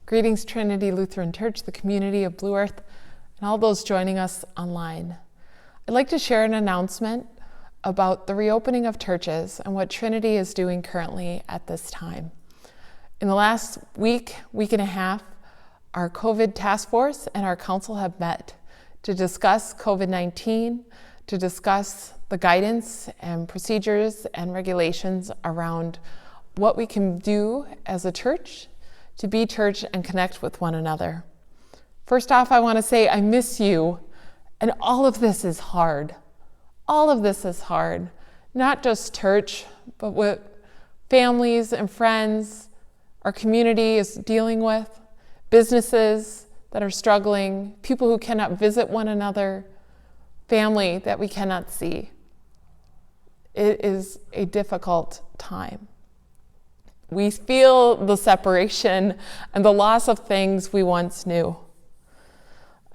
Greetings, Trinity Lutheran Church, the community of Blue Earth, and all those joining us online. I'd like to share an announcement about the reopening of churches and what Trinity is doing currently at this time. In the last week and a half, our COVID task force and our council have met to discuss COVID-19, to discuss the guidance and procedures and regulations around what we can do as a church to be church and connect with one another. First off, I want to say I miss you, and all of this is hard. All of this is hard, not just church, but what families and friends, our community is dealing with, businesses that are struggling, people who cannot visit one another, family that we cannot see. It is a difficult time. We feel the separation and the loss of things we once knew.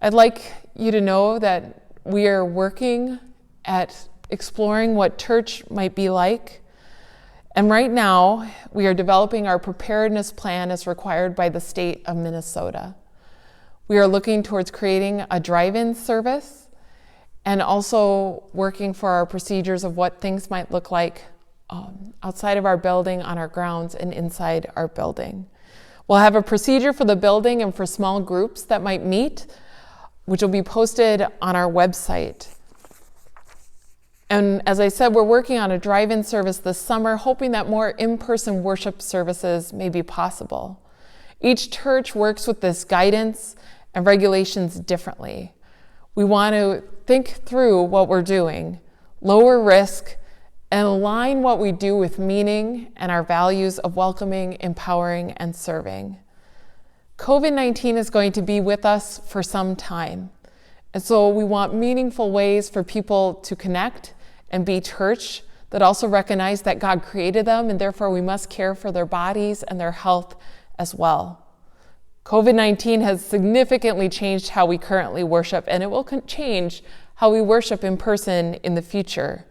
I'd like you to know that we are working at exploring what church might be like. And right now, we are developing our preparedness plan as required by the state of Minnesota. We are looking towards creating a drive-in service and also working for our procedures of what things might look like outside of our building, on our grounds, and inside our building. We'll have a procedure for the building and for small groups that might meet, which will be posted on our website. And as I said, we're working on a drive-in service this summer, hoping that more in-person worship services may be possible. Each church works with this guidance and regulations differently. We want to think through what we're doing, lower risk, and align what we do with meaning and our values of welcoming, empowering, and serving. COVID-19 is going to be with us for some time. And so we want meaningful ways for people to connect and be church that also recognize that God created them, and therefore we must care for their bodies and their health as well. COVID-19 has significantly changed how we currently worship, and it will change how we worship in person in the future.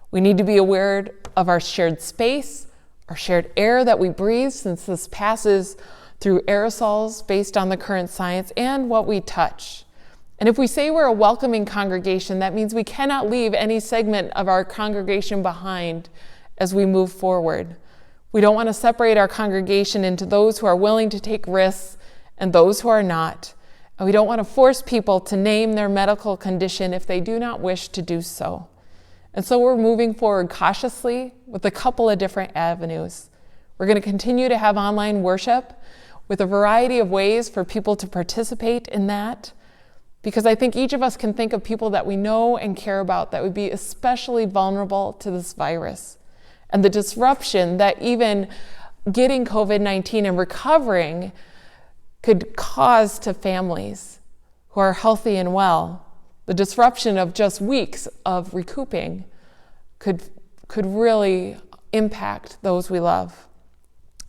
We need to be aware of our shared space, our shared air that we breathe, since this passes through aerosols based on the current science, and what we touch. And if we say we're a welcoming congregation, that means we cannot leave any segment of our congregation behind as we move forward. We don't want to separate our congregation into those who are willing to take risks and those who are not. And we don't want to force people to name their medical condition if they do not wish to do so. And so we're moving forward cautiously with a couple of different avenues. We're going to continue to have online worship with a variety of ways for people to participate in that, because I think each of us can think of people that we know and care about that would be especially vulnerable to this virus. And the disruption that even getting COVID-19 and recovering could cause to families who are healthy and well. The disruption of just weeks of recouping could really impact those we love.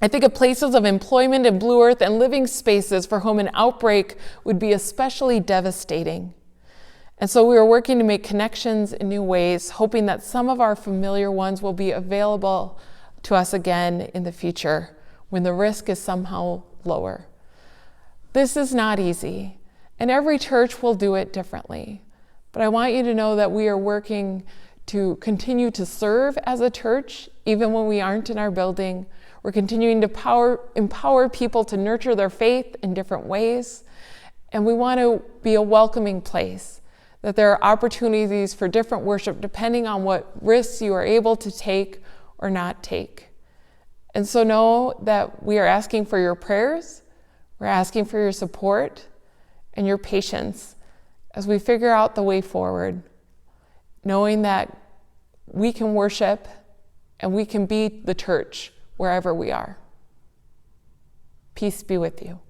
I think of places of employment in Blue Earth and living spaces for whom an outbreak would be especially devastating. And so we are working to make connections in new ways, hoping that some of our familiar ones will be available to us again in the future when the risk is somehow lower. This is not easy, and every church will do it differently. But I want you to know that we are working to continue to serve as a church, even when we aren't in our building. We're continuing to empower people to nurture their faith in different ways. And we want to be a welcoming place, that there are opportunities for different worship depending on what risks you are able to take or not take. And so know that we are asking for your prayers, we're asking for your support and your patience as we figure out the way forward, knowing that we can worship and we can be the church wherever we are. Peace be with you.